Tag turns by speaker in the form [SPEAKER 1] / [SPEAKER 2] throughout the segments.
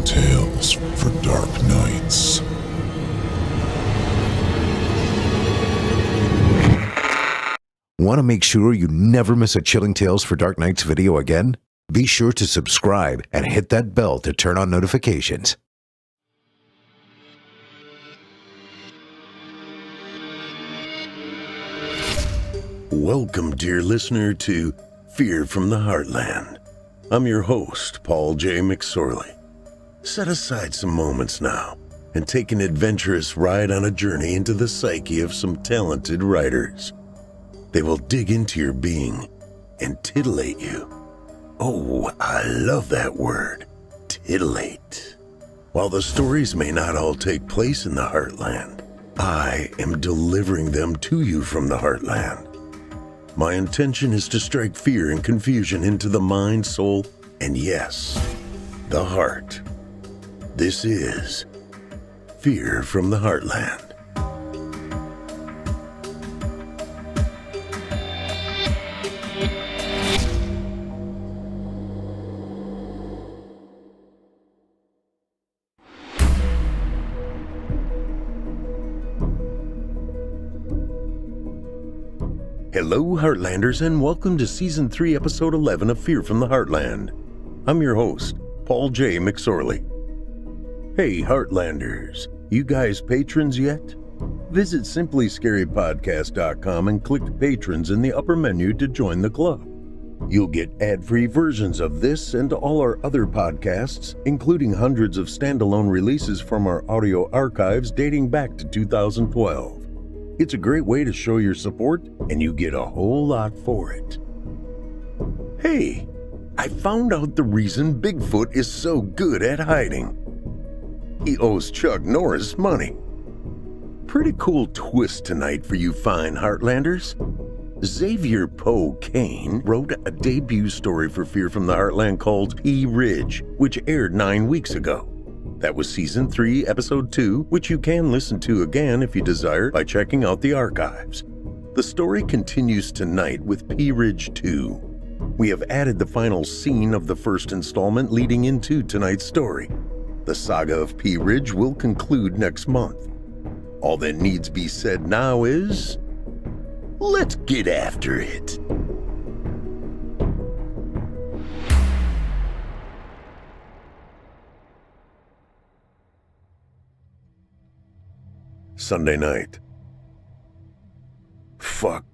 [SPEAKER 1] tales for dark nights.
[SPEAKER 2] Want to make sure you never miss a Chilling Tales for Dark Nights video again? Be sure to subscribe and hit that bell to turn on notifications.
[SPEAKER 3] Welcome, dear listener, to Fear from the Heartland. I'm your host, Paul J. McSorley. Set aside some moments now and take an adventurous ride on a journey into the psyche of some talented writers. They will dig into your being and titillate you. Oh, I love that word, titillate. While the stories may not all take place in the Heartland, I am delivering them to you from the Heartland. My intention is to strike fear and confusion into the mind, soul, and yes, the heart. This is Fear from the Heartland. Hello, Heartlanders, and welcome to Season 3, Episode 11 of Fear from the Heartland. I'm your host, Paul J. McSorley. Hey, Heartlanders, you guys patrons yet? Visit simplyscarypodcast.com and click Patrons in the upper menu to join the club. You'll get ad-free versions of this and all our other podcasts, including hundreds of standalone releases from our audio archives dating back to 2012. It's a great way to show your support, and you get a whole lot for it. Hey, I found out the reason Bigfoot is so good at hiding. He owes Chuck Norris money. Pretty cool twist tonight for you fine Heartlanders. Xavier Kane wrote a debut story for Fear from the Heartland called P Ridge, which aired 9 weeks ago. That was Season 3, Episode 2, which you can listen to again if you desire by checking out the archives. The story continues tonight with P Ridge 2. We have added the final scene of the first installment leading into tonight's story. The saga of P Ridge will conclude next month. All that needs be said now is, let's get after it. Sunday night. Fuck.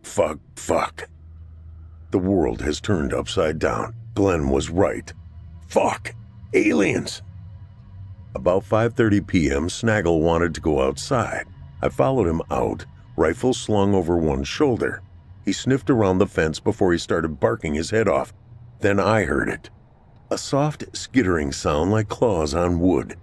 [SPEAKER 3] The world has turned upside down. Glenn was right. Fuck. Aliens. About 5:30 p.m., Snaggle wanted to go outside. I followed him out, rifle slung over one shoulder. He sniffed around the fence before he started barking his head off. Then I heard it. A soft skittering sound like claws on wood.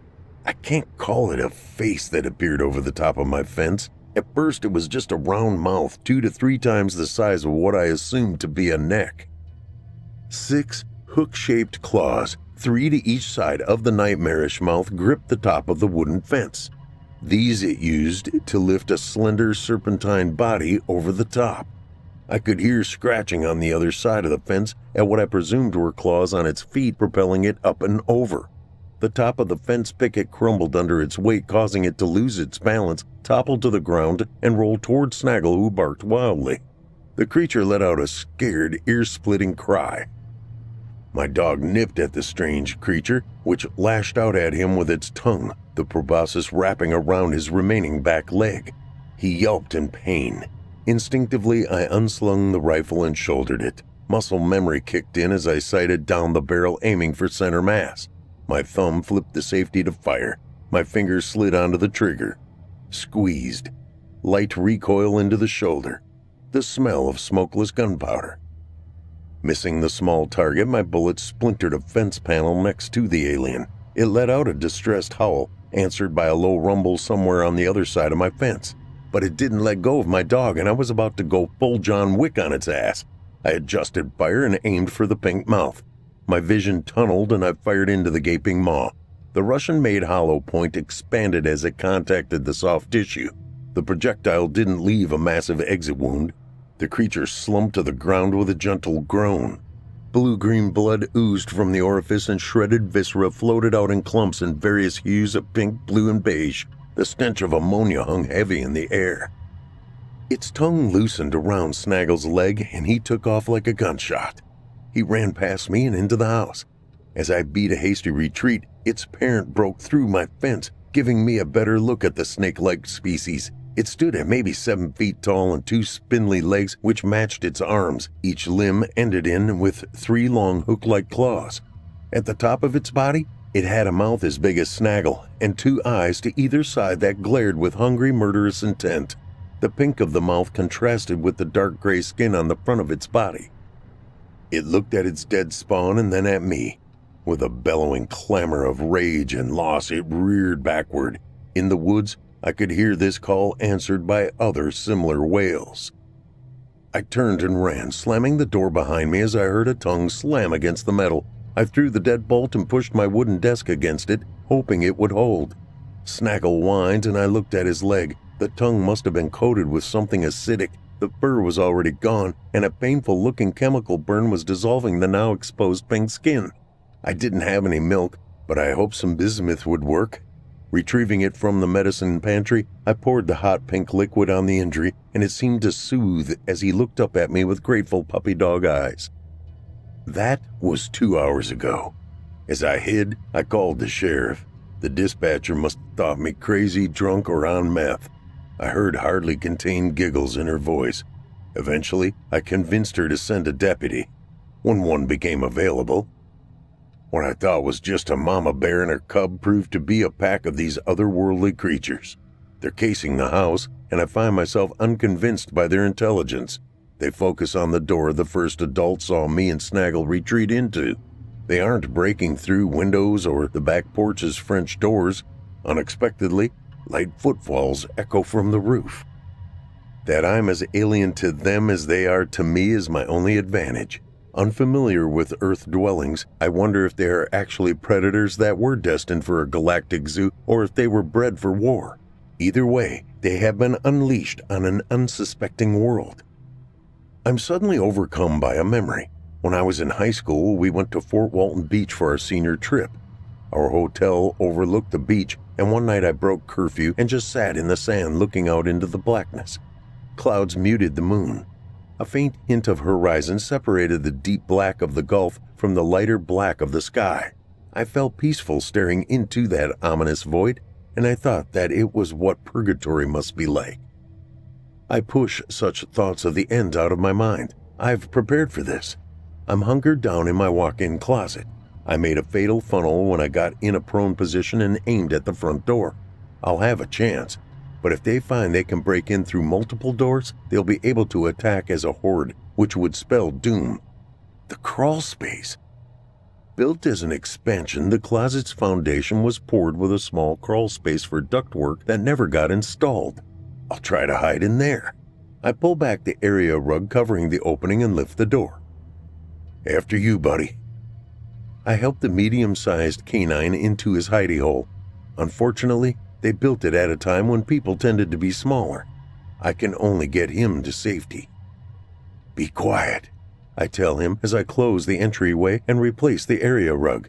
[SPEAKER 3] I can't call it a face that appeared over the top of my fence. At first, it was just a round mouth 2 to 3 times the size of what I assumed to be a neck. 6 hook-shaped claws, 3 to each side of the nightmarish mouth, gripped the top of the wooden fence. These it used to lift a slender serpentine body over the top. I could hear scratching on the other side of the fence at what I presumed were claws on its feet propelling it up and over. The top of the fence picket crumbled under its weight, causing it to lose its balance, topple to the ground, and roll toward Snaggle, who barked wildly. The creature let out a scared, ear-splitting cry. My dog nipped at the strange creature, which lashed out at him with its tongue, the proboscis wrapping around his remaining back leg. He yelped in pain. Instinctively, I unslung the rifle and shouldered it. Muscle memory kicked in as I sighted down the barrel, aiming for center mass. My thumb flipped the safety to fire. My fingers slid onto the trigger. Squeezed. Light recoil into the shoulder. The smell of smokeless gunpowder. Missing the small target, my bullet splintered a fence panel next to the alien. It let out a distressed howl, answered by a low rumble somewhere on the other side of my fence. But it didn't let go of my dog, and I was about to go full John Wick on its ass. I adjusted fire and aimed for the pink mouth. My vision tunneled and I fired into the gaping maw. The Russian-made hollow point expanded as it contacted the soft tissue. The projectile didn't leave a massive exit wound. The creature slumped to the ground with a gentle groan. Blue-green blood oozed from the orifice and shredded viscera floated out in clumps in various hues of pink, blue, and beige. The stench of ammonia hung heavy in the air. Its tongue loosened around Snaggle's leg, and he took off like a gunshot. He ran past me and into the house. As I beat a hasty retreat, its parent broke through my fence, giving me a better look at the snake-like species. It stood at maybe 7 feet tall and 2 spindly legs which matched its arms. Each limb ended in with 3 long hook-like claws. At the top of its body, it had a mouth as big as Snaggle and 2 eyes to either side that glared with hungry, murderous intent. The pink of the mouth contrasted with the dark gray skin on the front of its body. It looked at its dead spawn and then at me. With a bellowing clamor of rage and loss, it reared backward. In the woods, I could hear this call answered by other similar wails. I turned and ran, slamming the door behind me as I heard a tongue slam against the metal. I threw the deadbolt and pushed my wooden desk against it, hoping it would hold. Snaggle whined and I looked at his leg. The tongue must have been coated with something acidic. The fur was already gone, and a painful-looking chemical burn was dissolving the now exposed pink skin. I didn't have any milk, but I hoped some bismuth would work. Retrieving it from the medicine pantry, I poured the hot pink liquid on the injury, and it seemed to soothe as he looked up at me with grateful puppy dog eyes. That was 2 hours ago. As I hid, I called the sheriff. The dispatcher must have thought me crazy, drunk, or on meth. I heard hardly contained giggles in her voice. Eventually, I convinced her to send a deputy. When one became available, what I thought was just a mama bear and her cub proved to be a pack of these otherworldly creatures. They're casing the house, and I find myself unconvinced by their intelligence. They focus on the door the first adult saw me and Snaggle retreat into. They aren't breaking through windows or the back porch's French doors. Unexpectedly, light footfalls echo from the roof. That I'm as alien to them as they are to me is my only advantage. Unfamiliar with Earth dwellings, I wonder if they are actually predators that were destined for a galactic zoo or if they were bred for war. Either way, they have been unleashed on an unsuspecting world. I'm suddenly overcome by a memory. When I was in high school, we went to Fort Walton Beach for our senior trip. Our hotel overlooked the beach, and one night I broke curfew and just sat in the sand looking out into the blackness. Clouds muted the moon. A faint hint of horizon separated the deep black of the Gulf from the lighter black of the sky. I felt peaceful staring into that ominous void, and I thought that it was what purgatory must be like. I push such thoughts of the end out of my mind. I've prepared for this. I'm hunkered down in my walk-in closet. I made a fatal funnel when I got in a prone position and aimed at the front door. I'll have a chance. But if they find they can break in through multiple doors, they'll be able to attack as a horde, which would spell doom. The crawl space. Built as an expansion, the closet's foundation was poured with a small crawl space for ductwork that never got installed. I'll try to hide in there. I pull back the area rug covering the opening and lift the door. After you, buddy. I helped the medium-sized canine into his hidey hole. Unfortunately, they built it at a time when people tended to be smaller. I can only get him to safety. Be quiet, I tell him as I close the entryway and replace the area rug.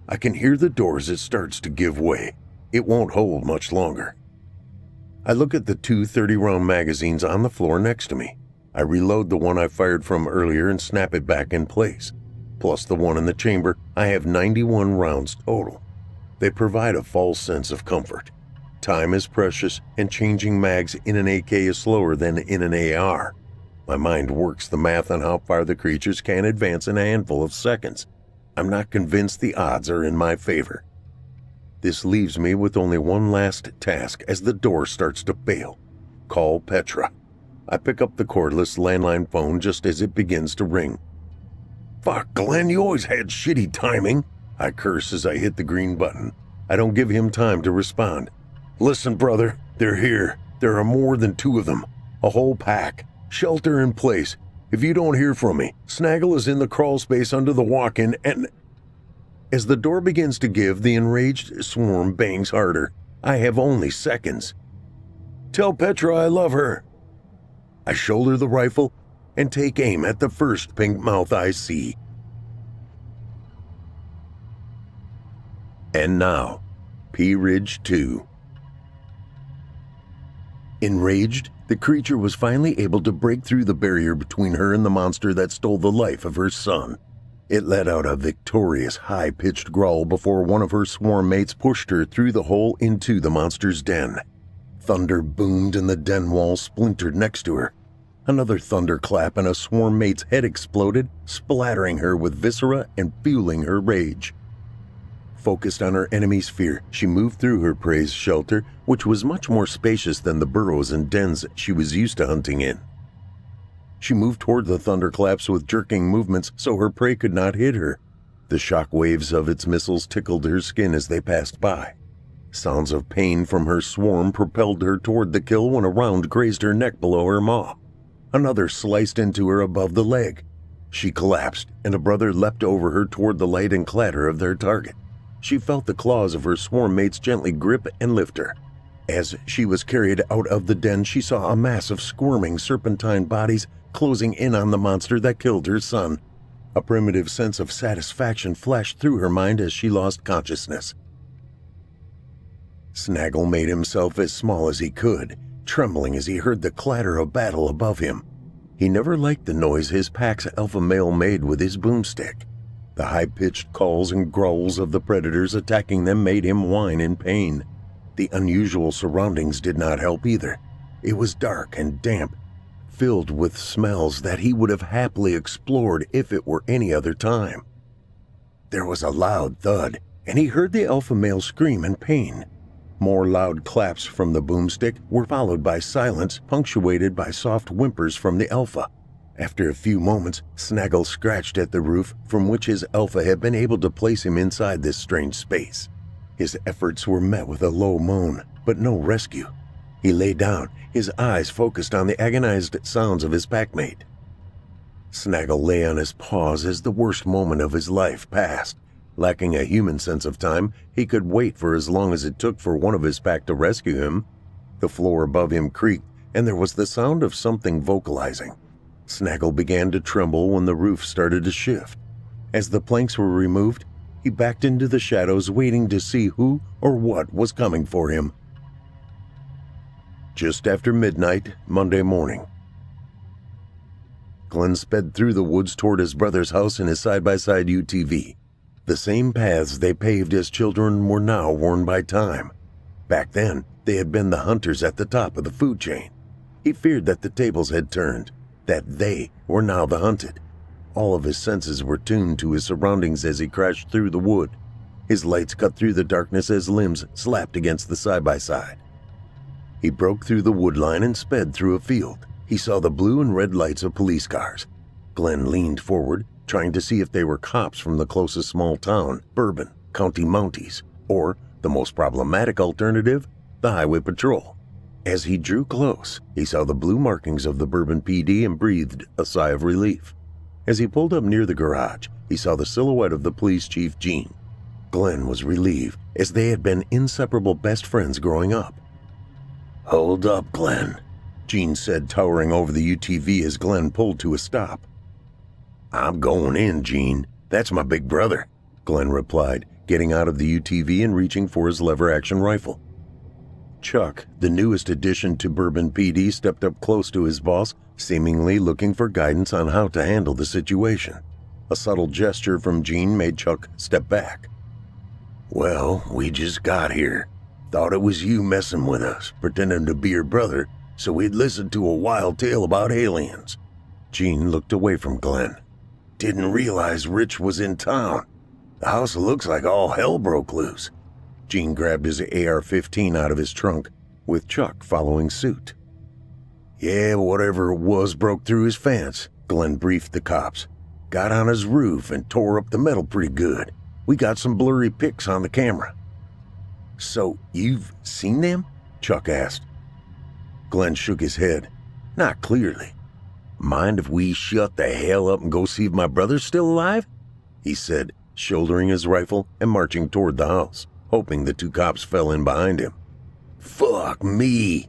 [SPEAKER 3] I can hear the door as it starts to give way. It won't hold much longer. I look at the 2 30-round magazines on the floor next to me. I reload the one I fired from earlier and snap it back in place. Plus the one in the chamber, I have 91 rounds total. They provide a false sense of comfort. Time is precious, and changing mags in an AK is slower than in an AR. My mind works the math on how far the creatures can advance in a handful of seconds. I'm not convinced the odds are in my favor. This leaves me with only one last task as the door starts to fail. Call Petra. I pick up the cordless landline phone just as it begins to ring. Fuck, Glenn, you always had shitty timing. I curse as I hit the green button. I don't give him time to respond. Listen, brother, they're here. There are more than 2 of them. A whole pack. Shelter in place. If you don't hear from me, Snaggle is in the crawl space under the walk-in and... As the door begins to give, the enraged swarm bangs harder. I have only seconds. Tell Petra I love her. I shoulder the rifle, and take aim at the first pink mouth I see. And now, P. Ridge 2. Enraged, the creature was finally able to break through the barrier between her and the monster that stole the life of her son. It let out a victorious, high-pitched growl before one of her swarm mates pushed her through the hole into the monster's den. Thunder boomed and the den wall splintered next to her. Another thunderclap and a swarm mate's head exploded, splattering her with viscera and fueling her rage. Focused on her enemy's fear, she moved through her prey's shelter, which was much more spacious than the burrows and dens she was used to hunting in. She moved toward the thunderclaps with jerking movements so her prey could not hit her. The shock waves of its missiles tickled her skin as they passed by. Sounds of pain from her swarm propelled her toward the kill when a round grazed her neck below her maw. Another sliced into her above the leg. She collapsed, and a brother leapt over her toward the light and clatter of their target. She felt the claws of her swarm mates gently grip and lift her. As she was carried out of the den, she saw a mass of squirming serpentine bodies closing in on the monster that killed her son. A primitive sense of satisfaction flashed through her mind as she lost consciousness. Snaggle made himself as small as he could, trembling as he heard the clatter of battle above him. He never liked the noise his pack's alpha male made with his boomstick. The high-pitched calls and growls of the predators attacking them made him whine in pain. The unusual surroundings did not help either. It was dark and damp, filled with smells that he would have happily explored if it were any other time. There was a loud thud, and he heard the alpha male scream in pain. More loud claps from the boomstick were followed by silence punctuated by soft whimpers from the alpha. After a few moments, Snaggle scratched at the roof from which his alpha had been able to place him inside this strange space. His efforts were met with a low moan, but no rescue. He lay down, his eyes focused on the agonized sounds of his packmate. Snaggle lay on his paws as the worst moment of his life passed. Lacking a human sense of time, he could wait for as long as it took for one of his pack to rescue him. The floor above him creaked, and there was the sound of something vocalizing. Snaggle began to tremble when the roof started to shift. As the planks were removed, he backed into the shadows, waiting to see who or what was coming for him. Just after midnight, Monday morning. Glenn sped through the woods toward his brother's house in his side-by-side UTV. The same paths they paved as children were now worn by time. Back then, they had been the hunters at the top of the food chain. He feared that the tables had turned, that they were now the hunted. All of his senses were tuned to his surroundings as he crashed through the wood. His lights cut through the darkness as limbs slapped against the side-by-side. He broke through the wood line and sped through a field. He saw the blue and red lights of police cars. Glenn leaned forward, trying to see if they were cops from the closest small town, Bourbon, County Mounties, or, the most problematic alternative, the Highway Patrol. As he drew close, he saw the blue markings of the Bourbon PD and breathed a sigh of relief. As he pulled up near the garage, he saw the silhouette of the police chief, Gene. Glenn was relieved, as they had been inseparable best friends growing up. "Hold up, Glenn," Gene said, towering over the UTV as Glenn pulled to a stop. "I'm going in, Gene. That's my big brother," Glenn replied, getting out of the UTV and reaching for his lever-action rifle. Chuck, the newest addition to Bourbon PD, stepped up close to his boss, seemingly looking for guidance on how to handle the situation. A subtle gesture from Gene made Chuck step back. "Well, we just got here. Thought it was you messing with us, pretending to be your brother, so we'd listen to a wild tale about aliens." Gene looked away from Glenn. "Didn't realize Rich was in town. The house looks like all hell broke loose." Gene grabbed his AR-15 out of his trunk, with Chuck following suit. "Yeah, whatever it was broke through his fence," Glenn briefed the cops. "Got on his roof and tore up the metal pretty good. We got some blurry pics on the camera." "So, you've seen them?" Chuck asked. Glenn shook his head. "Not clearly. Mind if we shut the hell up and go see if my brother's still alive?" he said, shouldering his rifle and marching toward the house, hoping the two cops fell in behind him. "Fuck me,"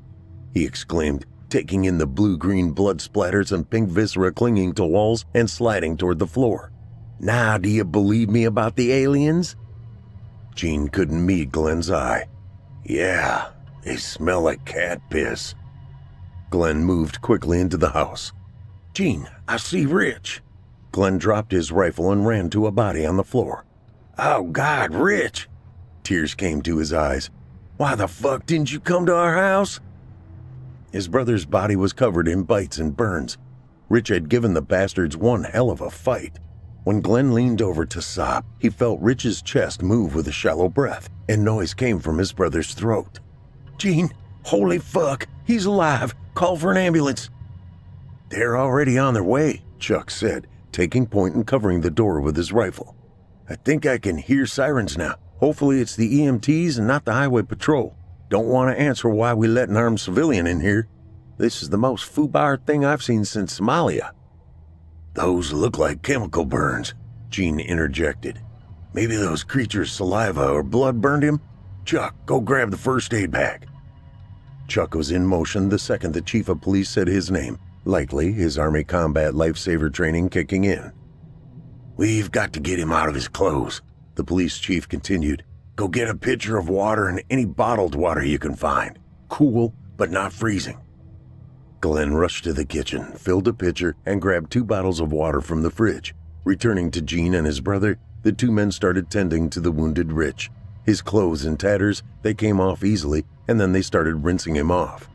[SPEAKER 3] he exclaimed, taking in the blue-green blood splatters and pink viscera clinging to walls and sliding toward the floor. "Now, do you believe me about the aliens?" Gene couldn't meet Glenn's eye. "Yeah, they smell like cat piss." Glenn moved quickly into the house. "Gene, I see Rich." Glenn dropped his rifle and ran to a body on the floor. "Oh, God, Rich!" Tears came to his eyes. "Why the fuck didn't you come to our house?" His brother's body was covered in bites and burns. Rich had given the bastards one hell of a fight. When Glenn leaned over to sob, he felt Rich's chest move with a shallow breath, and noise came from his brother's throat. "Gene, holy fuck, he's alive. Call for an ambulance." "They're already on their way," Chuck said, taking point and covering the door with his rifle. "I think I can hear sirens now. Hopefully it's the EMTs and not the highway patrol. Don't want to answer why we let an armed civilian in here. This is the most foobar thing I've seen since Somalia." "Those look like chemical burns," Gene interjected. "Maybe those creatures' saliva or blood burned him? Chuck, go grab the first aid bag." Chuck was in motion the second the chief of police said his name, likely his Army combat lifesaver training kicking in. "We've got to get him out of his clothes," the police chief continued. "Go get a pitcher of water and any bottled water you can find. Cool, but not freezing." Glenn rushed to the kitchen, filled a pitcher, and grabbed 2 bottles of water from the fridge. Returning to Gene and his brother, the 2 men started tending to the wounded Rich. His clothes in tatters, they came off easily, and then they started rinsing him off.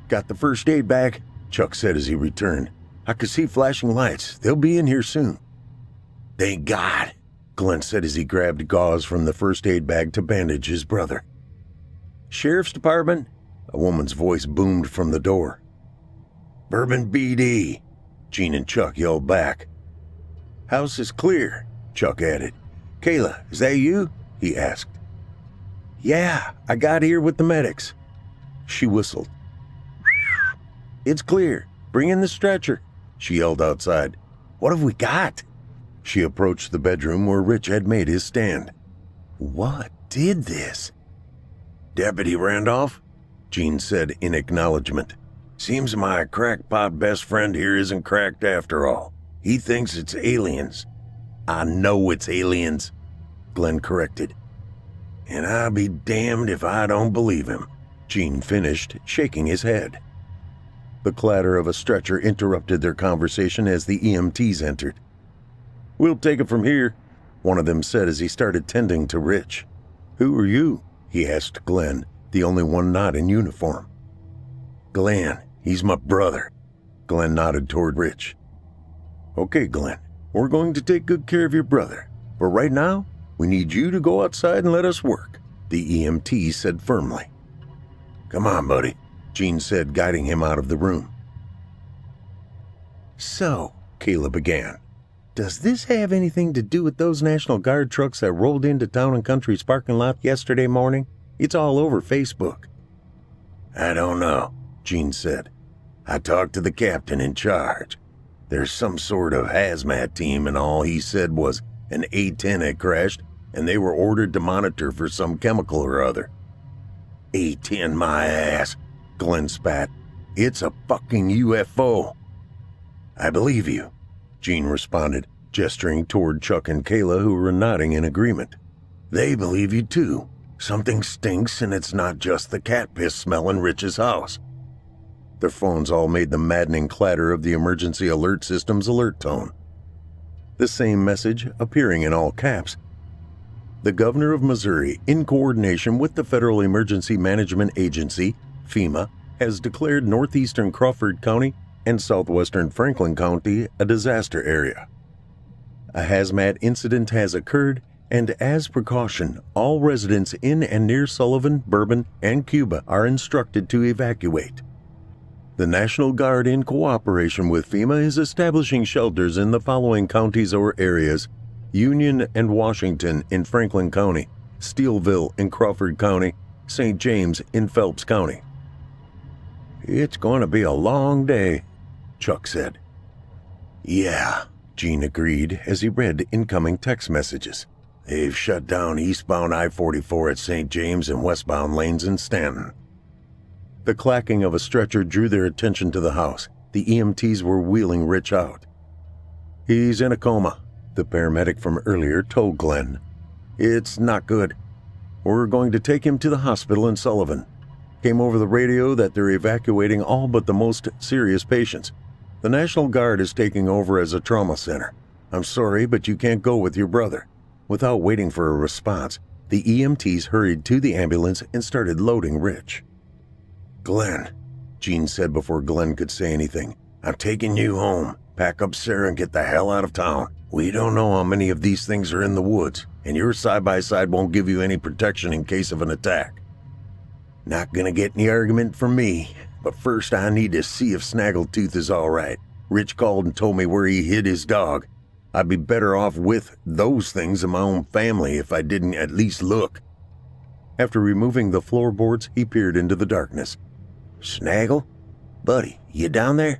[SPEAKER 3] "Got the first aid bag," Chuck said as he returned. "I could see flashing lights. They'll be in here soon." "Thank God," Glenn said as he grabbed gauze from the first aid bag to bandage his brother. "Sheriff's Department?" A woman's voice boomed from the door. "Bourbon BD," Gene and Chuck yelled back. "House is clear," Chuck added. "Kayla, is that you?" he asked. "Yeah, I got here with the medics." She whistled. "It's clear. Bring in the stretcher," she yelled outside. "What have we got?" She approached the bedroom where Rich had made his stand. "What did this?" "Deputy Randolph," Gene said in acknowledgement. "Seems my crackpot best friend here isn't cracked after all. He thinks it's aliens." "I know it's aliens," Glenn corrected. "And I'll be damned if I don't believe him," Gene finished, shaking his head. The clatter of a stretcher interrupted their conversation as the EMTs entered. "We'll take it from here," one of them said as he started tending to Rich. "Who are you?" he asked Glenn, the only one not in uniform. "Glenn, he's my brother." Glenn nodded toward Rich. "Okay, Glenn, we're going to take good care of your brother. But right now, we need you to go outside and let us work," the EMT said firmly. "Come on, buddy," Gene said, guiding him out of the room. "So," Kayla began, "does this have anything to do with those National Guard trucks that rolled into Town and Country's parking lot yesterday morning? It's all over Facebook." "I don't know," Gene said. "I talked to the captain in charge. There's some sort of hazmat team, and all he said was an A-10 had crashed, and they were ordered to monitor for some chemical or other." "A-10 my ass," Glenn spat. "It's a fucking UFO." "I believe you," Gene responded, gesturing toward Chuck and Kayla, who were nodding in agreement. "They believe you too. Something stinks, and it's not just the cat piss smell in Rich's house." Their phones all made the maddening clatter of the emergency alert system's alert tone. The same message, appearing in all caps. "The governor of Missouri, in coordination with the Federal Emergency Management Agency, FEMA, has declared northeastern Crawford County and southwestern Franklin County a disaster area. A hazmat incident has occurred, and as precaution, all residents in and near Sullivan, Bourbon, and Cuba are instructed to evacuate. The National Guard, in cooperation with FEMA, is establishing shelters in the following counties or areas: Union and Washington in Franklin County, Steelville in Crawford County, St. James in Phelps County." "It's going to be a long day," Chuck said. "Yeah," Gene agreed as he read incoming text messages. "They've shut down eastbound I-44 at St. James and westbound lanes in Stanton." The clacking of a stretcher drew their attention to the house. The EMTs were wheeling Rich out. "He's in a coma," the paramedic from earlier told Glenn. "It's not good. We're going to take him to the hospital in Sullivan. Came over the radio that they're evacuating all but the most serious patients. The National Guard is taking over as a trauma center. I'm sorry, but you can't go with your brother." Without waiting for a response, the EMTs hurried to the ambulance and started loading Rich. "Glenn," Gene said before Glenn could say anything, "I'm taking you home. Pack up Sarah and get the hell out of town. We don't know how many of these things are in the woods, and your side-by-side won't give you any protection in case of an attack. Not gonna get any argument from me, but first I need to see if Snaggletooth is all right. Rich called and told me where he hid his dog. I'd be better off with those things in my own family if I didn't at least look." After removing the floorboards, he peered into the darkness. "Snaggle? Buddy, you down there?"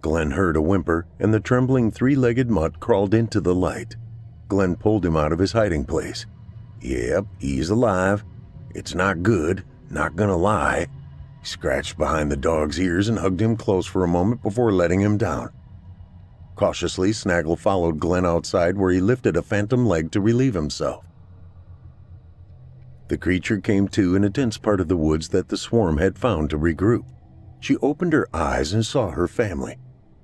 [SPEAKER 3] Glenn heard a whimper, and the trembling three-legged mutt crawled into the light. Glenn pulled him out of his hiding place. "Yep, he's alive. It's not good, not gonna lie." He scratched behind the dog's ears and hugged him close for a moment before letting him down. Cautiously, Snaggle followed Glenn outside, where he lifted a phantom leg to relieve himself. The creature came to in a dense part of the woods that the swarm had found to regroup. She opened her eyes and saw her family.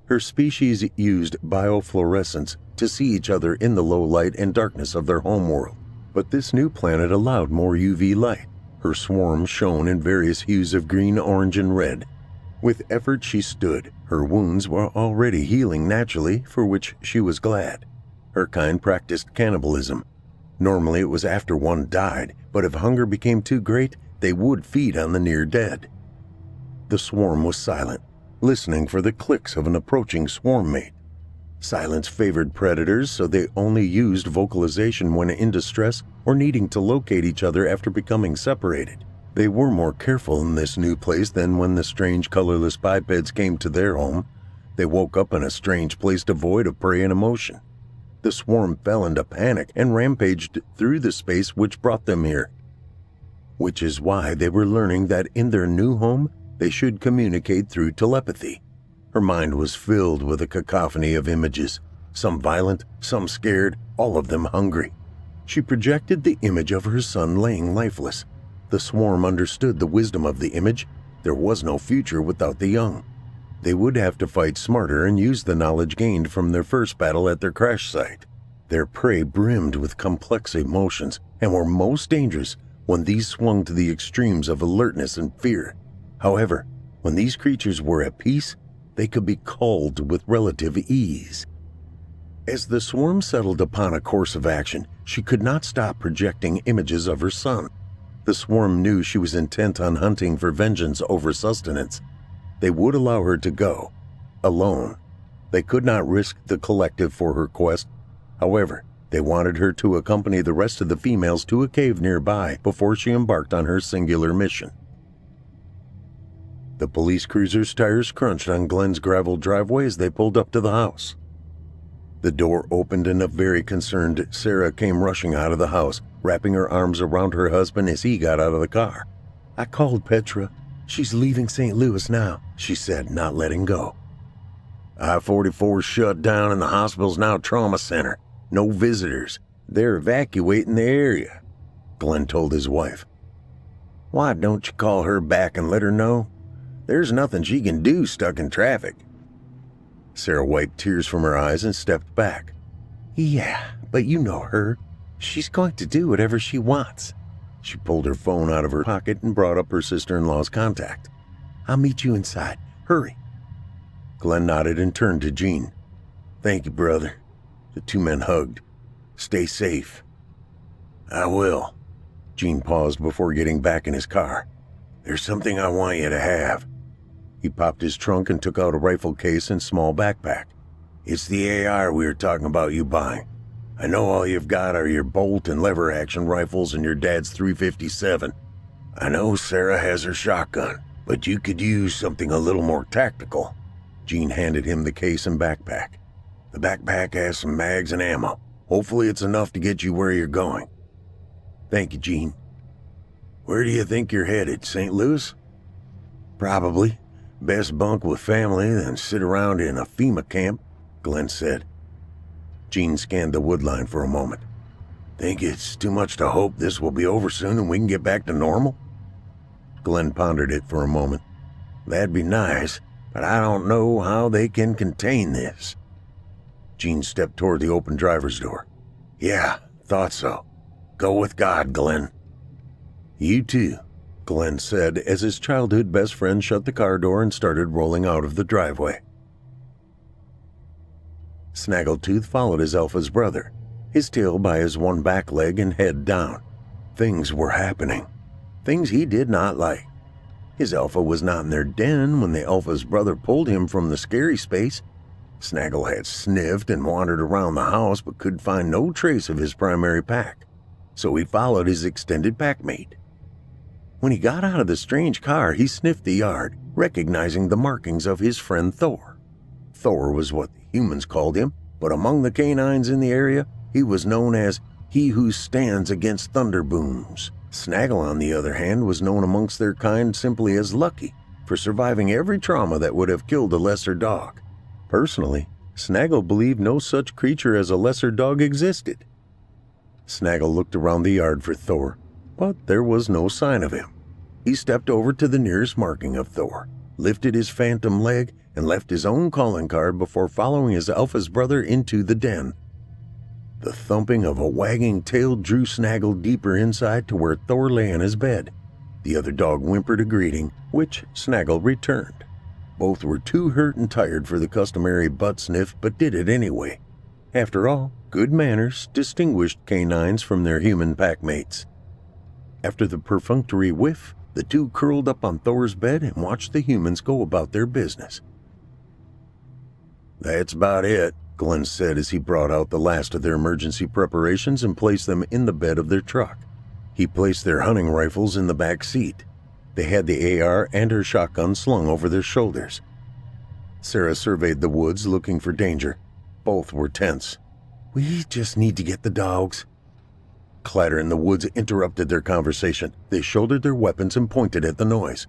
[SPEAKER 3] Her species used biofluorescence to see each other in the low light and darkness of their homeworld, but this new planet allowed more UV light. Her swarm shone in various hues of green, orange, and red. With effort she stood. Her wounds were already healing naturally, for which she was glad. Her kind practiced cannibalism. Normally it was after one died, but if hunger became too great, they would feed on the near dead. The swarm was silent, listening for the clicks of an approaching swarm mate. Silence favored predators, so they only used vocalization when in distress or needing to locate each other after becoming separated. They were more careful in this new place than when the strange colorless bipeds came to their home. They woke up in a strange place devoid of prey and emotion. The swarm fell into panic and rampaged through the space which brought them here. Which is why they were learning that in their new home, they should communicate through telepathy. Her mind was filled with a cacophony of images, some violent, some scared, all of them hungry. She projected the image of her son laying lifeless. The swarm understood the wisdom of the image. There was no future without the young. They would have to fight smarter and use the knowledge gained from their first battle at their crash site. Their prey brimmed with complex emotions and were most dangerous when these swung to the extremes of alertness and fear. However, when these creatures were at peace, they could be culled with relative ease. As the swarm settled upon a course of action, she could not stop projecting images of her son. The swarm knew she was intent on hunting for vengeance over sustenance. They would allow her to go, alone. They could not risk the collective for her quest. However, they wanted her to accompany the rest of the females to a cave nearby before she embarked on her singular mission. The police cruiser's tires crunched on Glenn's gravel driveway as they pulled up to the house. The door opened and a very concerned Sarah came rushing out of the house, wrapping her arms around her husband as he got out of the car. "I called Petra. She's leaving St. Louis now," she said, not letting go. "I-44's shut down and the hospital's now trauma center. No visitors. They're evacuating the area," Glenn told his wife. "Why don't you call her back and let her know? There's nothing she can do stuck in traffic." Sarah wiped tears from her eyes and stepped back. "Yeah, but you know her. She's going to do whatever she wants." She pulled her phone out of her pocket and brought up her sister-in-law's contact. "I'll meet you inside. Hurry." Glenn nodded and turned to Gene. "Thank you, brother." The two men hugged. "Stay safe." "I will." Gene paused before getting back in his car. "There's something I want you to have." He popped his trunk and took out a rifle case and small backpack. "It's the AR we were talking about you buying. I know all you've got are your bolt and lever action rifles and your dad's .357. I know Sarah has her shotgun, but you could use something a little more tactical." Gene handed him the case and backpack. "The backpack has some mags and ammo. Hopefully it's enough to get you where you're going." "Thank you, Gene." "Where do you think you're headed, St. Louis?" Probably. Best bunk with family than sit around in a FEMA camp, Glenn said. Gene scanned the woodline for a moment. Think it's too much to hope this will be over soon and we can get back to normal? Glenn pondered it for a moment. That'd be nice, but I don't know how they can contain this. Gene stepped toward the open driver's door. Yeah, thought so. Go with God, Glenn. You too, Glenn said as his childhood best friend shut the car door and started rolling out of the driveway. Snaggletooth followed his alpha's brother, his tail by his one back leg and head down. Things were happening. Things he did not like. His alpha was not in their den when the alpha's brother pulled him from the scary space. Snaggle had sniffed and wandered around the house but could find no trace of his primary pack, so he followed his extended packmate. When he got out of the strange car, he sniffed the yard, recognizing the markings of his friend Thor. Thor was what the humans called him, but among the canines in the area, he was known as He Who Stands Against Thunderbooms. Snaggle, on the other hand, was known amongst their kind simply as Lucky, for surviving every trauma that would have killed a lesser dog. Personally, Snaggle believed no such creature as a lesser dog existed. Snaggle looked around the yard for Thor, but there was no sign of him. He stepped over to the nearest marking of Thor, lifted his phantom leg, and left his own calling card before following his alpha's brother into the den. The thumping of a wagging tail drew Snaggle deeper inside to where Thor lay in his bed. The other dog whimpered a greeting, which Snaggle returned. Both were too hurt and tired for the customary butt sniff, but did it anyway. After all, good manners distinguished canines from their human packmates. After the perfunctory whiff, the two curled up on Thor's bed and watched the humans go about their business. That's about it, Glenn said as he brought out the last of their emergency preparations and placed them in the bed of their truck. He placed their hunting rifles in the back seat. They had the AR and her shotgun slung over their shoulders. Sarah surveyed the woods looking for danger. Both were tense. We just need to get the dogs. Clatter in the woods interrupted their conversation. They shouldered their weapons and pointed at the noise.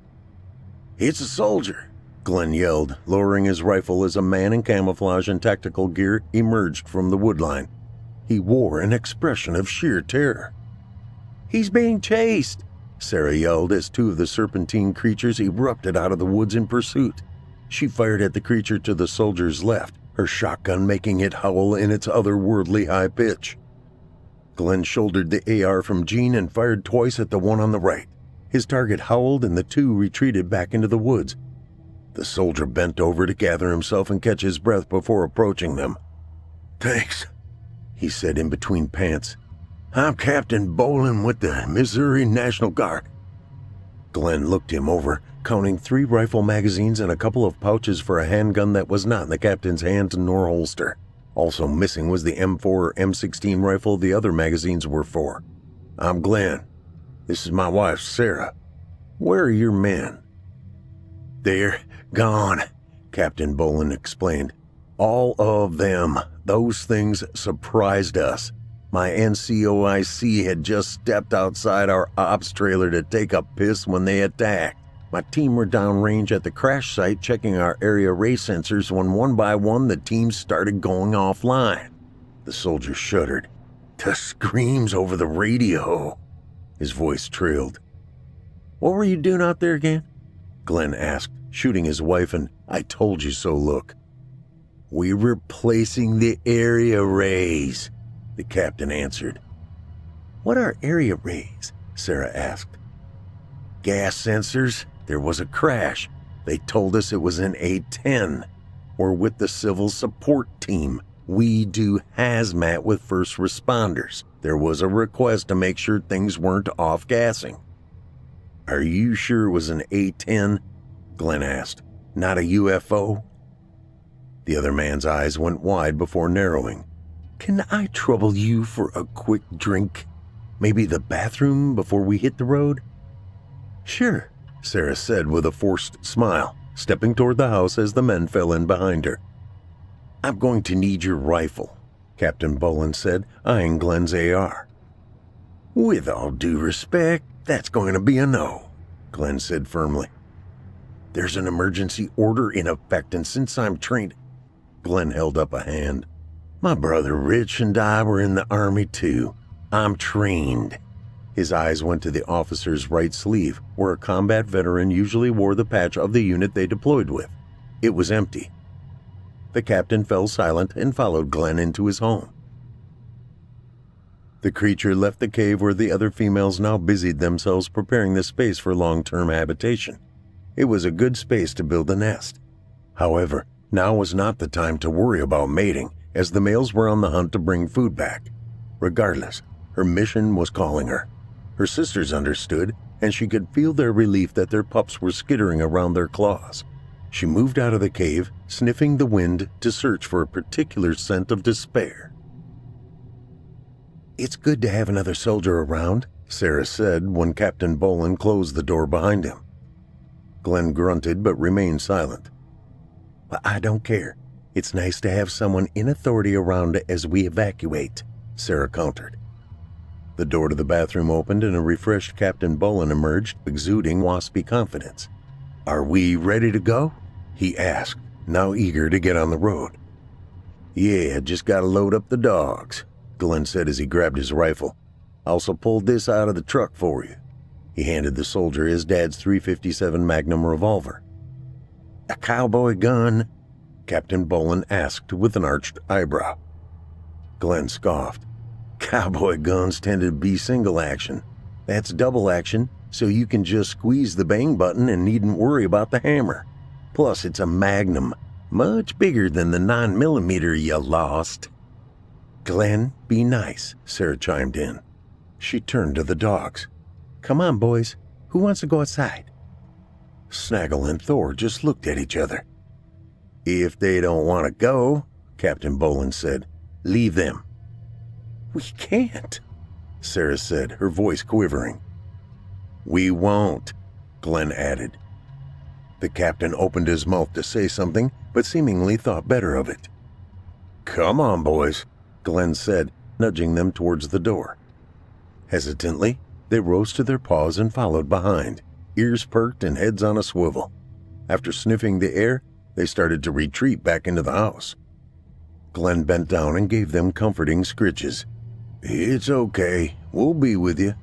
[SPEAKER 3] It's a soldier, Glenn yelled, lowering his rifle as a man in camouflage and tactical gear emerged from the woodline. He wore an expression of sheer terror. He's being chased, Sarah yelled as two of the serpentine creatures erupted out of the woods in pursuit. She fired at the creature to the soldier's left, her shotgun making it howl in its otherworldly high pitch. Glenn shouldered the AR from Gene and fired twice at the one on the right. His target howled and the two retreated back into the woods. The soldier bent over to gather himself and catch his breath before approaching them. Thanks, he said in between pants. I'm Captain Bolin with the Missouri National Guard. Glenn looked him over, counting 3 rifle magazines and a couple of pouches for a handgun that was not in the captain's hands nor holster. Also missing was the M4 or M16 rifle the other magazines were for. I'm Glenn. This is my wife, Sarah. Where are your men? They're gone, Captain Bolin explained. All of them. Those things surprised us. My NCOIC had just stepped outside our ops trailer to take a piss when they attacked. My team were downrange at the crash site checking our area ray sensors when one by one the teams started going offline. The soldier shuddered. The screams over the radio. His voice trailed. What were you doing out there again? Glenn asked, shooting his wife an I told you so look. We were placing the area rays, the captain answered. What are area rays? Sarah asked. Gas sensors. There was a crash. They told us it was an A-10. We're with the civil support team. We do hazmat with first responders. There was a request to make sure things weren't off-gassing. Are you sure it was an A-10? Glenn asked. Not a UFO? The other man's eyes went wide before narrowing. Can I trouble you for a quick drink? Maybe the bathroom before we hit the road? Sure, Sarah said with a forced smile, stepping toward the house as the men fell in behind her. I'm going to need your rifle, Captain Bolin said, eyeing Glenn's AR. With all due respect, that's going to be a no, Glenn said firmly. There's an emergency order in effect, and since I'm trained..." Glenn held up a hand. "My brother Rich and I were in the Army too. I'm trained." His eyes went to the officer's right sleeve, where a combat veteran usually wore the patch of the unit they deployed with. It was empty. The captain fell silent and followed Glenn into his home. The creature left the cave where the other females now busied themselves preparing the space for long-term habitation. It was a good space to build a nest. However, now was not the time to worry about mating, as the males were on the hunt to bring food back. Regardless, her mission was calling her. Her sisters understood, and she could feel their relief that their pups were skittering around their claws. She moved out of the cave, sniffing the wind to search for a particular scent of despair. "It's good to have another soldier around," Sarah said when Captain Boland closed the door behind him. Glenn grunted but remained silent. "Well, I don't care. It's nice to have someone in authority around as we evacuate," Sarah countered. The door to the bathroom opened and a refreshed Captain Boland emerged, exuding waspy confidence. "Are we ready to go?" he asked, now eager to get on the road. "Yeah, just gotta load up the dogs," Glenn said as he grabbed his rifle. "I also pulled this out of the truck for you." He handed the soldier his dad's .357 Magnum revolver. "A cowboy gun?" Captain Boland asked with an arched eyebrow. Glenn scoffed. "Cowboy guns tend to be single action. That's double action, so you can just squeeze the bang button and needn't worry about the hammer. Plus, it's a Magnum, much bigger than the 9mm you lost." "Glenn, be nice," Sarah chimed in. She turned to the dogs. "Come on, boys. Who wants to go outside?" Snaggle and Thor just looked at each other. "If they don't want to go," Captain Boland said, "leave them." "We can't," Sarah said, her voice quivering. "We won't," Glenn added. The captain opened his mouth to say something, but seemingly thought better of it. "Come on, boys," Glenn said, nudging them towards the door. Hesitantly, they rose to their paws and followed behind, ears perked and heads on a swivel. After sniffing the air, they started to retreat back into the house. Glenn bent down and gave them comforting scritches. "It's okay. We'll be with you."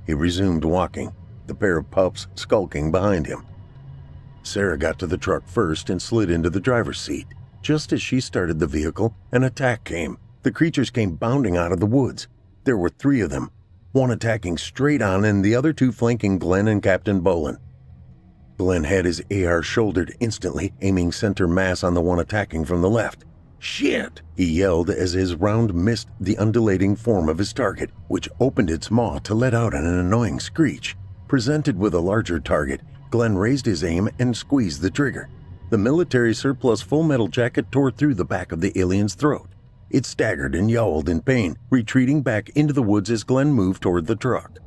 [SPEAKER 3] He resumed walking, the pair of pups skulking behind him. Sarah got to the truck first and slid into the driver's seat. Just as she started the vehicle, an attack came. The creatures came bounding out of the woods. There were 3 of them, one attacking straight on and the other 2 flanking Glenn and Captain Boland. Glenn had his AR shouldered instantly, aiming center mass on the one attacking from the left. "Shit!" he yelled as his round missed the undulating form of his target, which opened its maw to let out an annoying screech. Presented with a larger target, Glenn raised his aim and squeezed the trigger. The military surplus full metal jacket tore through the back of the alien's throat. It staggered and yowled in pain, retreating back into the woods as Glenn moved toward the truck.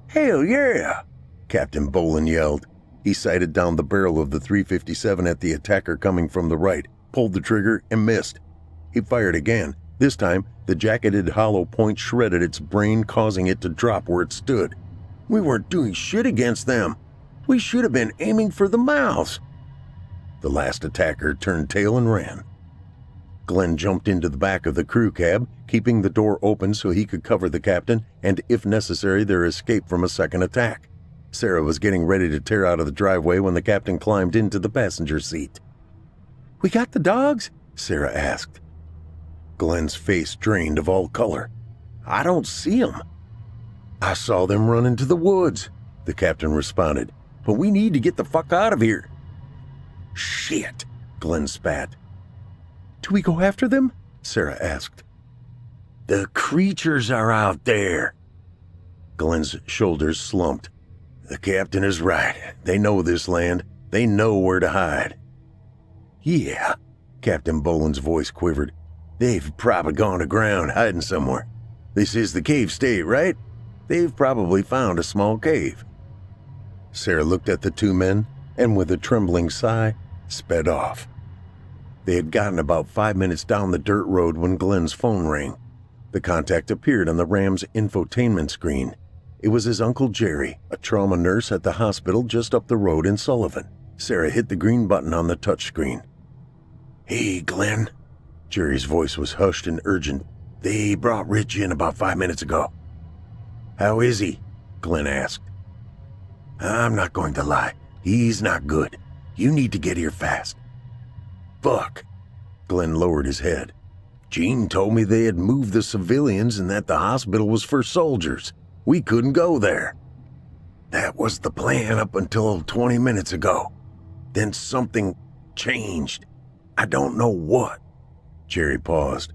[SPEAKER 3] "Hell yeah!" Captain Boland yelled. He sighted down the barrel of the .357 at the attacker coming from the right, pulled the trigger, and missed. He fired again. This time, the jacketed hollow point shredded its brain, causing it to drop where it stood. "We weren't doing shit against them. We should have been aiming for the mouths." The last attacker turned tail and ran. Glenn jumped into the back of the crew cab, keeping the door open so he could cover the captain and, if necessary, their escape from a second attack. Sarah was getting ready to tear out of the driveway when the captain climbed into the passenger seat. "We got the dogs?" Sarah asked. Glenn's face drained of all color. "I don't see them." "I saw them run into the woods," the captain responded. "But we need to get the fuck out of here." "Shit," Glenn spat. "Do we go after them?" Sarah asked. "The creatures are out there." Glenn's shoulders slumped. "The captain is right. They know this land. They know where to hide." "Yeah," Captain Boland's voice quivered. "They've probably gone to ground, hiding somewhere. This is the cave state, right? They've probably found a small cave." Sarah looked at the 2 men and, with a trembling sigh, sped off. They had gotten about 5 minutes down the dirt road when Glenn's phone rang. The contact appeared on the Ram's infotainment screen. It was his Uncle Jerry, a trauma nurse at the hospital just up the road in Sullivan. Sarah hit the green button on the touchscreen. "Hey, Glenn." Jerry's voice was hushed and urgent. "They brought Rich in about 5 minutes ago." "How is he?" Glenn asked. "I'm not going to lie. He's not good. You need to get here fast." "Fuck." Glenn lowered his head. "Jean told me they had moved the civilians and that the hospital was for soldiers. We couldn't go there." "That was the plan up until 20 minutes ago. Then something changed. I don't know what." Jerry paused.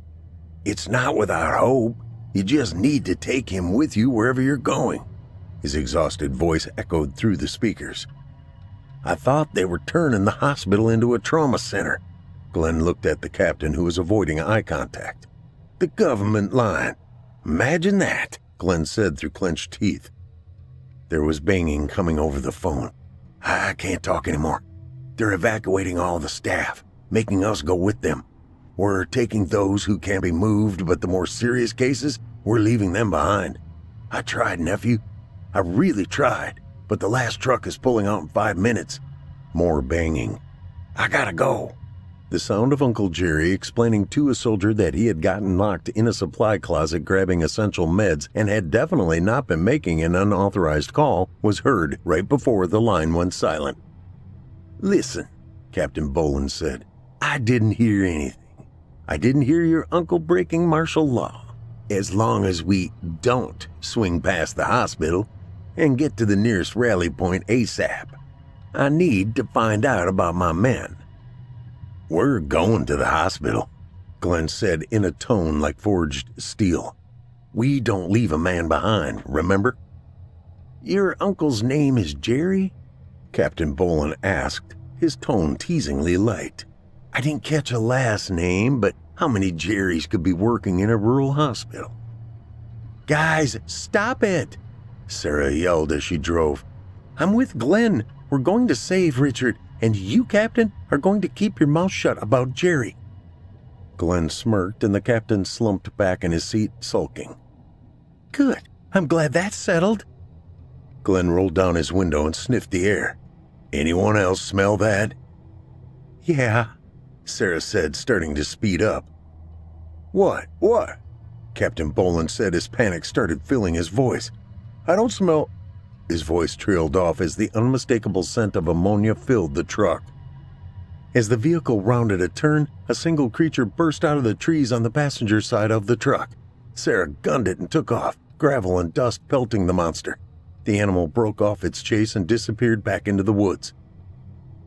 [SPEAKER 3] "It's not without hope. You just need to take him with you wherever you're going." His exhausted voice echoed through the speakers. "I thought they were turning the hospital into a trauma center." Glenn looked at the captain, who was avoiding eye contact. "The government line. Imagine that," Glenn said through clenched teeth. There was banging coming over the phone. "I can't talk anymore. They're evacuating all the staff, making us go with them. We're taking those who can't be moved, but the more serious cases, we're leaving them behind. I tried, nephew. I really tried, but the last truck is pulling out in 5 minutes." More banging. "I gotta go." The sound of Uncle Jerry explaining to a soldier that he had gotten locked in a supply closet grabbing essential meds and had definitely not been making an unauthorized call was heard right before the line went silent. "Listen," Captain Boland said, "I didn't hear anything. I didn't hear your uncle breaking martial law. As long as we don't swing past the hospital and get to the nearest rally point ASAP, I need to find out about my men." "We're going to the hospital," Glenn said in a tone like forged steel. "We don't leave a man behind, remember?" "Your uncle's name is Jerry?" Captain Boland asked, his tone teasingly light. "I didn't catch a last name, but how many Jerrys could be working in a rural hospital?" "Guys, stop it!" Sarah yelled as she drove. "I'm with Glenn. We're going to save Richard, and you, Captain, are going to keep your mouth shut about Jerry." Glenn smirked, and the captain slumped back in his seat, sulking. "Good. I'm glad that's settled." Glenn rolled down his window and sniffed the air. "Anyone else smell that?" "Yeah," Sarah said, starting to speed up. What? Captain Boland said as panic started filling his voice. "I don't smell—" His voice trailed off as the unmistakable scent of ammonia filled the truck. As the vehicle rounded a turn, a single creature burst out of the trees on the passenger side of the truck. Sarah gunned it and took off, gravel and dust pelting the monster. The animal broke off its chase and disappeared back into the woods.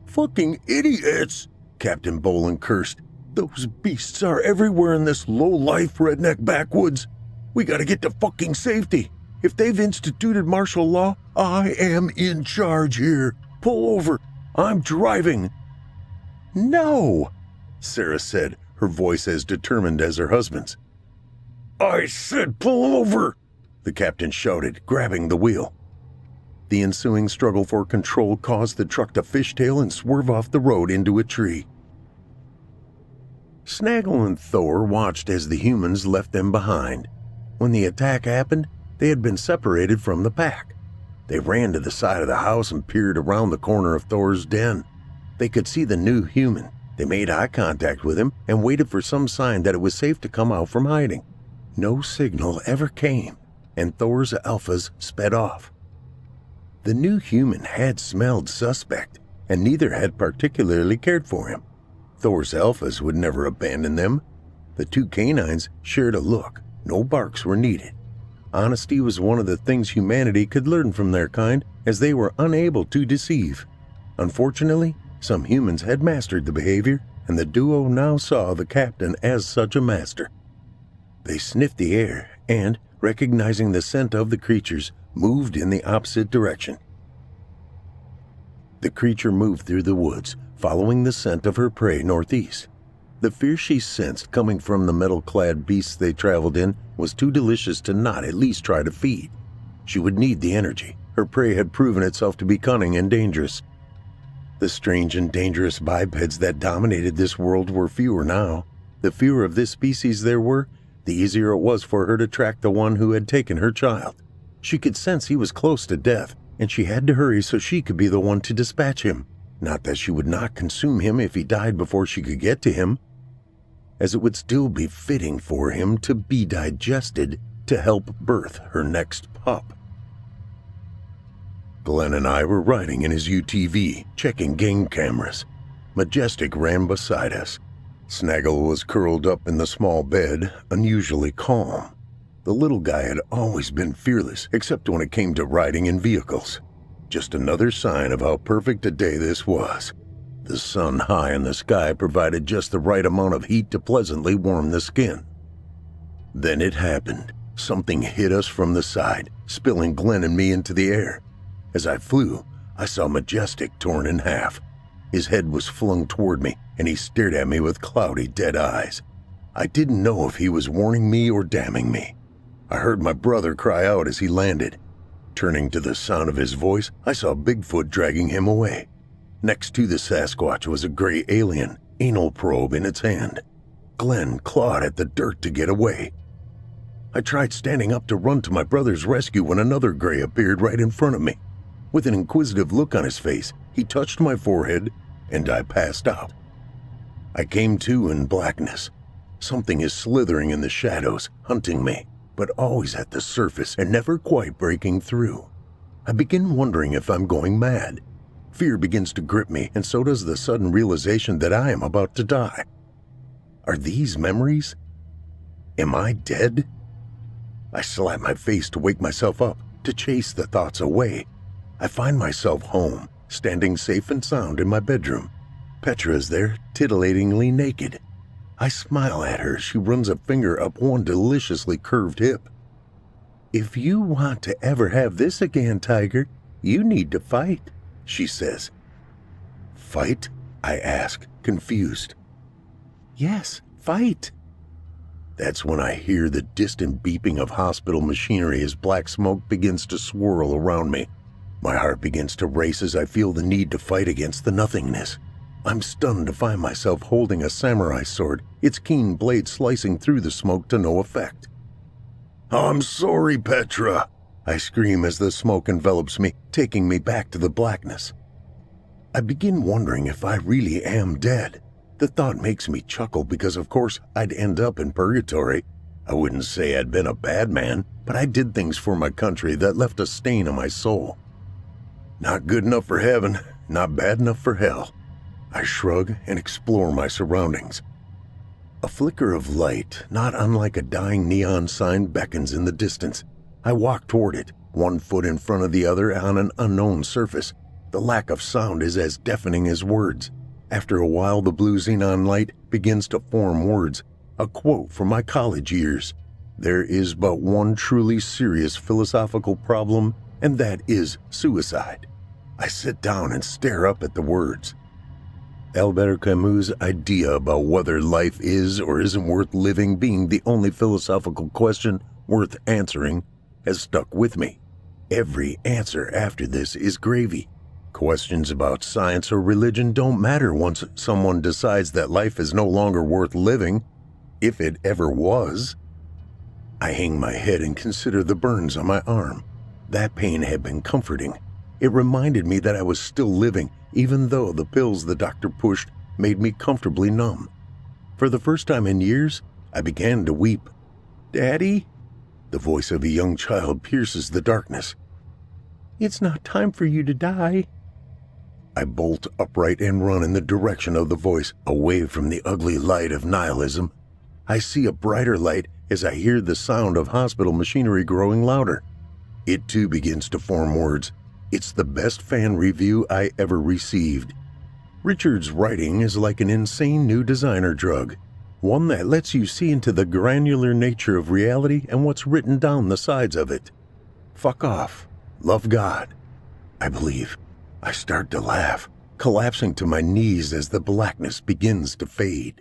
[SPEAKER 3] "Fucking idiots!" Captain Boland cursed. "Those beasts are everywhere in this low-life redneck backwoods. We gotta get to fucking safety. If they've instituted martial law, I am in charge here. Pull over. I'm driving." "No," Sarah said, her voice as determined as her husband's. "I said pull over," the captain shouted, grabbing the wheel. The ensuing struggle for control caused the truck to fishtail and swerve off the road into a tree. Snaggle and Thor watched as the humans left them behind. When the attack happened, they had been separated from the pack. They ran to the side of the house and peered around the corner of Thor's den. They could see the new human. They made eye contact with him and waited for some sign that it was safe to come out from hiding. No signal ever came, and Thor's alphas sped off. The new human had smelled suspect, and neither had particularly cared for him. Thor's alphas would never abandon them. The two canines shared a look. No barks were needed. Honesty was one of the things humanity could learn from their kind, as they were unable to deceive. Unfortunately, some humans had mastered the behavior, and the duo now saw the captain as such a master. They sniffed the air and, recognizing the scent of the creatures, moved in the opposite direction. The creature moved through the woods, following the scent of her prey northeast. The fear she sensed coming from the metal-clad beasts they traveled in was too delicious to not at least try to feed. She would need the energy. Her prey had proven itself to be cunning and dangerous. The strange and dangerous bipeds that dominated this world were fewer now. The fewer of this species there were, the easier it was for her to track the one who had taken her child. She could sense he was close to death, and she had to hurry so she could be the one to dispatch him. Not that she would not consume him if he died before she could get to him, as it would still be fitting for him to be digested to help birth her next pup. Glenn and I were riding in his UTV, checking game cameras. Majestic ran beside us. Snaggle was curled up in the small bed, unusually calm. The little guy had always been fearless, except when it came to riding in vehicles. Just another sign of how perfect a day this was. The sun high in the sky provided just the right amount of heat to pleasantly warm the skin. Then it happened. Something hit us from the side, spilling Glenn and me into the air. As I flew, I saw Majestic torn in half. His head was flung toward me, and he stared at me with cloudy, dead eyes. I didn't know if he was warning me or damning me. I heard my brother cry out as he landed. Turning to the sound of his voice, I saw Bigfoot dragging him away. Next to the Sasquatch was a gray alien, anal probe in its hand. Glenn clawed at the dirt to get away. I tried standing up to run to my brother's rescue when another gray appeared right in front of me. With an inquisitive look on his face, he touched my forehead, and I passed out. I came to in blackness. Something is slithering in the shadows, hunting me, but always at the surface and never quite breaking through. I begin wondering if I'm going mad. Fear begins to grip me, and so does the sudden realization that I am about to die. Are these memories? Am I dead? I slap my face to wake myself up, to chase the thoughts away. I find myself home, standing safe and sound in my bedroom. Petra is there, titillatingly naked. I smile at her as she runs a finger up one deliciously curved hip. "If you want to ever have this again, Tiger, you need to fight," she says. "Fight?" I ask, confused. "Yes, fight." That's when I hear the distant beeping of hospital machinery as black smoke begins to swirl around me. My heart begins to race as I feel the need to fight against the nothingness. I'm stunned to find myself holding a samurai sword, its keen blade slicing through the smoke to no effect. "I'm sorry, Petra," I scream as the smoke envelops me, taking me back to the blackness. I begin wondering if I really am dead. The thought makes me chuckle because, of course, I'd end up in purgatory. I wouldn't say I'd been a bad man, but I did things for my country that left a stain on my soul. Not good enough for heaven, not bad enough for hell. I shrug and explore my surroundings. A flicker of light, not unlike a dying neon sign, beckons in the distance. I walk toward it, one foot in front of the other on an unknown surface. The lack of sound is as deafening as words. After a while, the blue xenon light begins to form words, a quote from my college years. "There is but one truly serious philosophical problem, and that is suicide." I sit down and stare up at the words. Albert Camus' idea about whether life is or isn't worth living being the only philosophical question worth answering has stuck with me. Every answer after this is gravy. Questions about science or religion don't matter once someone decides that life is no longer worth living, if it ever was. I hang my head and consider the burns on my arm. That pain had been comforting. It reminded me that I was still living, even though the pills the doctor pushed made me comfortably numb. For the first time in years, I began to weep. "Daddy?" The voice of a young child pierces the darkness. "It's not time for you to die." I bolt upright and run in the direction of the voice, away from the ugly light of nihilism. I see a brighter light as I hear the sound of hospital machinery growing louder. It too begins to form words. It's the best fan review I ever received. Richard's writing is like an insane new designer drug, one that lets you see into the granular nature of reality and what's written down the sides of it. Fuck off. Love God. I believe. I start to laugh, collapsing to my knees as the blackness begins to fade.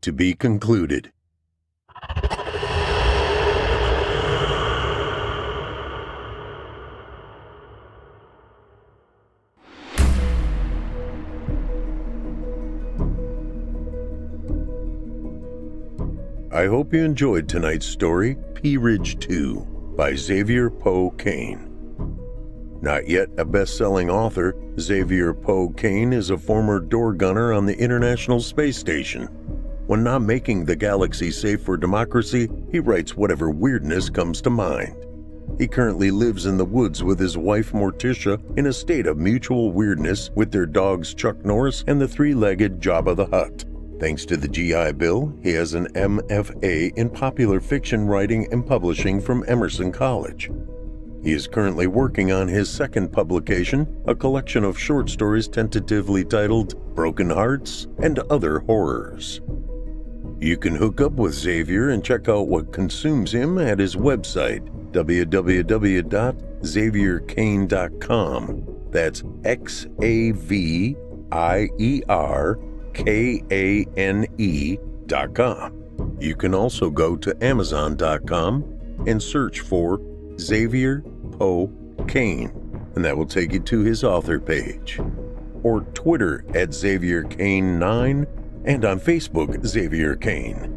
[SPEAKER 3] To be concluded. I hope you enjoyed tonight's story, Peerage 2, by Xavier Kane. Not yet a best-selling author, Xavier Kane is a former door gunner on the International Space Station. When not making the galaxy safe for democracy, he writes whatever weirdness comes to mind. He currently lives in the woods with his wife Morticia in a state of mutual weirdness with their dogs Chuck Norris and the three-legged Jabba the Hutt. Thanks to the GI Bill, he has an MFA in popular fiction writing and publishing from Emerson College. He is currently working on his second publication, a collection of short stories tentatively titled Broken Hearts and Other Horrors. You can hook up with Xavier and check out what consumes him at his website, www.xavierkane.com. That's XAVIERKANE.com. You can also go to Amazon.com and search for Xavier Kane, and that will take you to his author page. Or Twitter at XavierKane9 and on Facebook, Xavier Kane.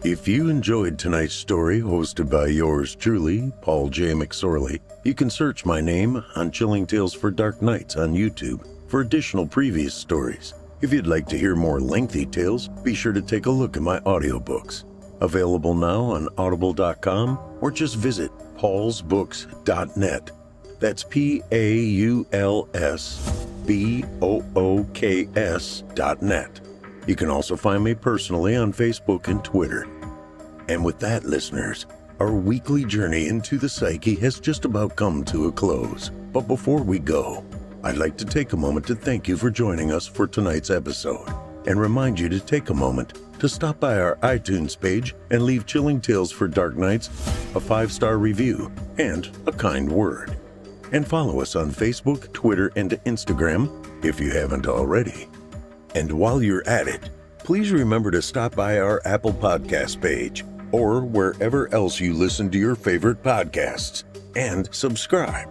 [SPEAKER 3] If you enjoyed tonight's story, hosted by yours truly, Paul J. McSorley, you can search my name on Chilling Tales for Dark Nights on YouTube for additional previous stories. If you'd like to hear more lengthy tales, be sure to take a look at my audiobooks. Available now on audible.com or just visit paulsbooks.net. That's PAULSBOOKS.net. You can also find me personally on Facebook and Twitter. And with that, listeners, our weekly journey into the psyche has just about come to a close. But before we go, I'd like to take a moment to thank you for joining us for tonight's episode and remind you to take a moment to stop by our iTunes page and leave Chilling Tales for Dark Nights a 5-star review and a kind word. And follow us on Facebook, Twitter, and Instagram if you haven't already. And while you're at it, please remember to stop by our Apple Podcast page or wherever else you listen to your favorite podcasts and subscribe.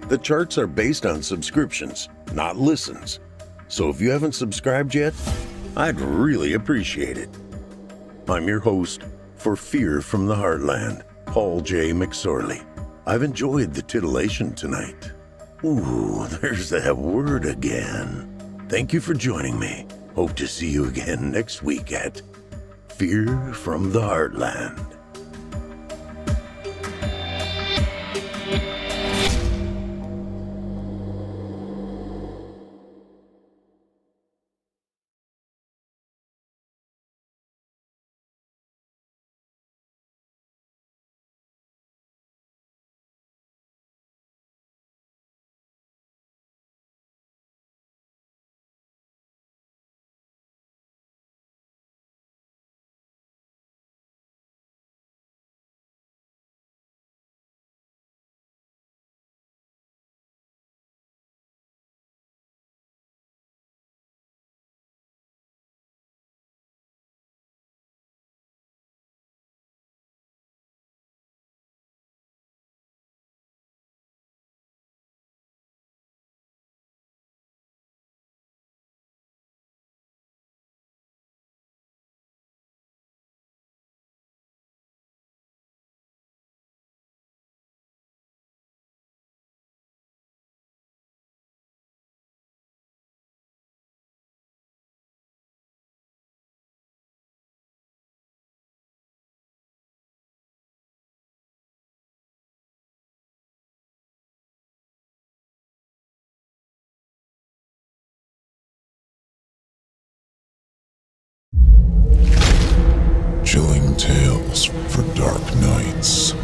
[SPEAKER 3] The charts are based on subscriptions, not listens. So if you haven't subscribed yet, I'd really appreciate it. I'm your host for Fear from the Heartland, Paul J. McSorley. I've enjoyed the titillation tonight. Ooh, there's that word again. Thank you for joining me. Hope to see you again next week at Fear from the Heartland.
[SPEAKER 1] Chilling Tales for Dark Nights.